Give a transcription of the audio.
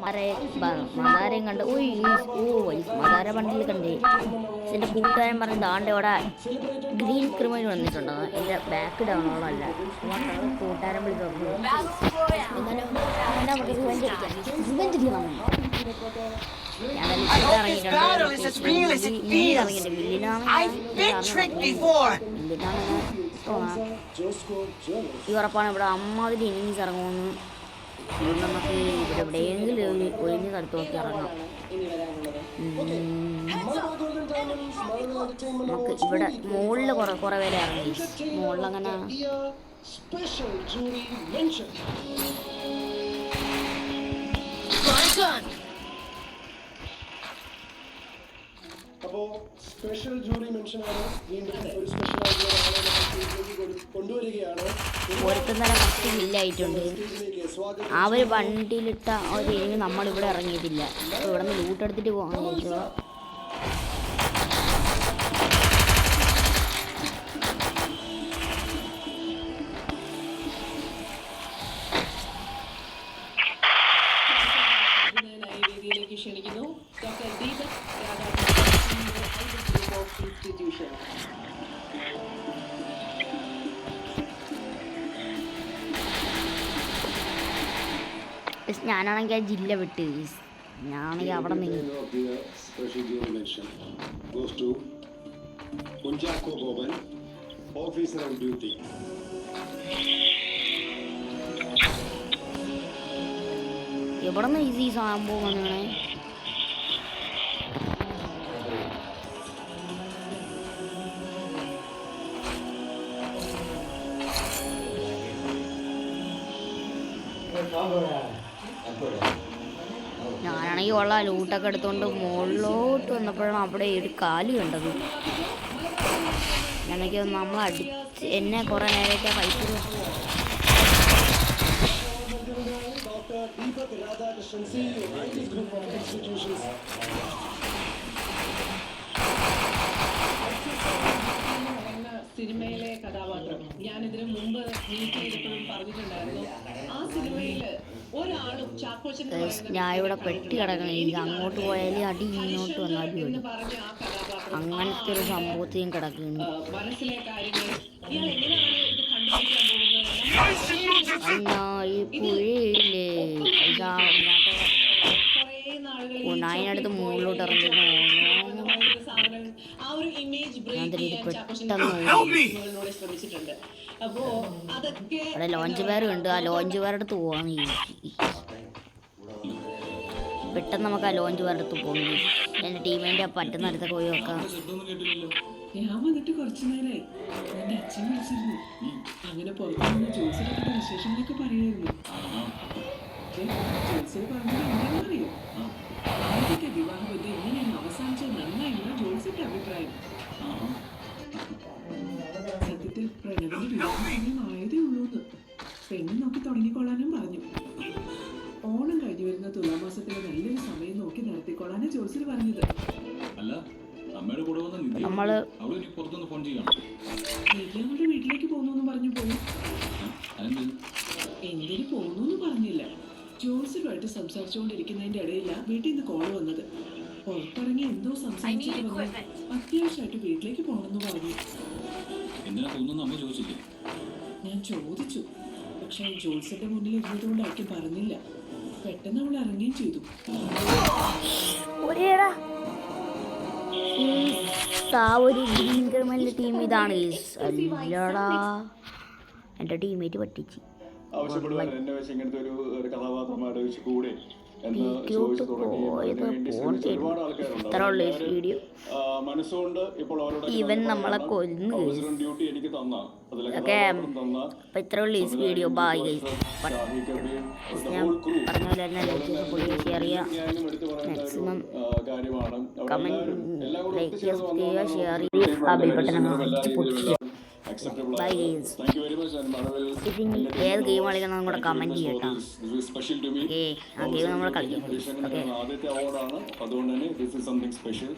മദാരയും കണ്ട് മദാര ബണ്ടിൽ കണ്ടേ. എൻ്റെ കൂട്ടുകാരൻ പറഞ്ഞ ദാണ്ട് ഇവിടെ ഗ്രീൻ ക്രിമിനൽ വന്നിട്ടുണ്ടോ എൻ്റെ ബാക്ക് ഡൗണോളല്ല കൂട്ടുകാരൻ വിളിച്ചു ഈ ഉറപ്പാണ് ഇവിടെ അമ്മാതിരി എനിമീസ് ഇറങ്ങുമെന്ന്. അതുകൊണ്ട് നമുക്ക് ഇവിടെ എവിടെയെങ്കിലും ഒഴിഞ്ഞ സ്ഥലത്ത് നോക്കി ഇറങ്ങാം. നമുക്ക് ഇവിടെ മുകളിൽ കുറെ പേരെ ഇറങ്ങി. മുകളിലങ്ങനെ അപ്പോൾ സ്പെഷ്യൽ ജൂറി മെൻഷനാണ്. വീണ്ടും ഒരു സ്പെഷ്യൽ ആയിട്ടുള്ള കൊണ്ടുവരികയാണ്. ഒരുത്തുന്നേരം ഫസ്റ്റ് ഹില്ലായിട്ടുണ്ട്. ആ ഒരു വണ്ടിയിലിട്ട ഒരു എനിമി നമ്മളിവിടെ ഇറങ്ങിയിട്ടില്ല. അപ്പോൾ ഇവിടെ നിന്ന് ലൂട്ടെടുത്തിട്ട് പോകാൻ ചോദിച്ചോ. ക്ഷണിക്കുന്നു ഡോക്ടർ ദീപക് ഇൻസ്റ്റിറ്റ്യൂഷൻ. ഞാനാണെങ്കിൽ ആ ജില്ല വിട്ട് ഞാനാണെങ്കിൽ അവിടെ നിന്ന് എവിടെ നിന്ന് ഈ സംഭവം വന്നാണ്. ഞാനാണെങ്കിൽ ഉള്ള ലൂട്ടൊക്കെ എടുത്തുകൊണ്ട് മുകളിലോട്ട് വന്നപ്പോഴാണ് അവിടെ ഒരു കാല് കണ്ടത്. എനിക്ക് നമ്മളടിച്ച് എന്നെ കുറേ നേരമൊക്കെ പൈപ്പ് സിനിമയിലെ കഥാപാത്രം ഞാനിതിനു മുമ്പ് മീറ്റ് ചെയ്തപ്പോഴും പറഞ്ഞിട്ടുണ്ടായിരുന്നു. ആ സിനിമയിൽ ഒരാളും ഞാൻ ഇവിടെ പെട്ടി കിടക്കണം. എനിക്ക് അങ്ങോട്ട് പോയാലും അടി ഇങ്ങോട്ട് വന്നാൽ അടി വരും. അങ്ങനത്തെ ഒരു സംഭവത്തെയും കിടക്കുന്നു. മനസ്സിലെ കാര്യങ്ങൾ ഇയാൾ എങ്ങനെയാണ് ഇത് ഈ പുഴയില്ലേ അതിനടുത്ത് മുകളിലോട്ട് ഇറങ്ങിയിട്ട് അവിടെ ലോഞ്ച് പേരും ഉണ്ട്. ആ ലോഞ്ച് പേരുടെ അടുത്ത് പോവാണ്. പെട്ടെന്ന് നമുക്ക് ആ ലോഞ്ച് പേരുടെ അടുത്ത് പോകുന്നു. എൻ്റെ ടീമിൻ്റെ പറ്റുന്ന അടുത്തൊക്കെ പോയി നോക്കാം. ഞാൻ വന്നിട്ട് കുറച്ചു നേരമായി. എന്റെ അച്ഛൻ വിളിച്ചിരുന്നു. അങ്ങനെ പുറത്തുനിന്ന് ജോസിനൊക്കെ വിശേഷങ്ങളൊക്കെ പറയായിരുന്നു. ജോസിന് പറഞ്ഞത് എന്താണെന്നറിയോ? ആദ്യത്തെ വിവാഹബന്ധം എങ്ങനെയാണ് അവസാനിച്ചത് നന്നായിരുന്നു ജോസിന്റെ അഭിപ്രായം. സത്യത്തിൽ പ്രണവിന്റെ വിവാഹം ആയതേ ഉള്ളൂന്ന് പെണ്ണ് നോക്കി തുടങ്ങിക്കൊള്ളാനും പറഞ്ഞു. ഓണം കഴിഞ്ഞു വരുന്ന തുലാമാസത്തിലെ നല്ലൊരു സമയം നോക്കി നടത്തിക്കൊള്ളാനാ ജോസിന് പറഞ്ഞത്. നമ്മള് നമ്മുടെ വീട്ടിലേക്ക് പോകുന്നു പറഞ്ഞു പോയി. എന്തിനു പോകുന്നു പറഞ്ഞില്ല. ജോസിനുമായിട്ട് സംസാരിച്ചുകൊണ്ടിരിക്കുന്നതിന്റെ ഇടയില വീട്ടിൽ നിന്ന് കോള് വന്നത്. പുറത്തിറങ്ങി എന്തോ സംസാരിച്ചിട്ട് വന്നു. അത്യാവശ്യമായിട്ട് വീട്ടിലേക്ക് പോകണമെന്ന് പറഞ്ഞു. ഞാൻ ചോദിച്ചു. പക്ഷെ ജോസിന്റെ മുന്നിൽ ഇരുന്നതുകൊണ്ടായിരിക്കും പറഞ്ഞില്ല. പെട്ടെന്ന് അവൾ ഇറങ്ങുകയും ചെയ്തു. ഒരു ഗ്രീൻ ക്രിമിനൽ ടീം ഇതാണ്. അല്ലടാ എൻ്റെ ടീമേറ്റ് പറ്റിച്ച് എന്നെ വെച്ച് ഇങ്ങനത്തെ ഒരു കഥാപാത്രമായിട്ട് വെച്ച് കൂടെ എന്ന് ചോദിച്ചു തുടങ്ങി. ഒരുപാട് ആൾക്കാരുണ്ട് വീഡിയോ മനസ്സുകൊണ്ട് ഇപ്പോൾ ഇവൻ നമ്മളെ കൊല്ലുന്നു. ഡ്യൂട്ടി എനിക്ക് തന്ന ഓക്കെ അപ്പം ഇത്ര ഉള്ളൂ ഈ വീഡിയോ. ബൈ ഞാൻ പറഞ്ഞ പോലെ തന്നെ ലൈക്ക് ഷെയർ ചെയ്യുക. മാക്സിമം കമൻറ്റ് ലൈക്ക് ചെയ്യുക, ഷെയർ ചെയ്യുക, ആ ബെൽ ബട്ടൺ അടിച്ച് പൊട്ടിക്കുക. Bye guys. ഇതിന് ഏത് ഗെയിം കളിക്കണം കൂടെ കമൻറ്റ് ചെയ്യട്ടോ. ഓക്കെ ആ ഗെയിം നമ്മൾ കളിക്കും. ഓക്കെ ആദ്യത്തെ അവാർഡാണ്. അതുകൊണ്ട് തന്നെ ദിസ് ഈസ് സംതിങ് സ്പെഷ്യൽ.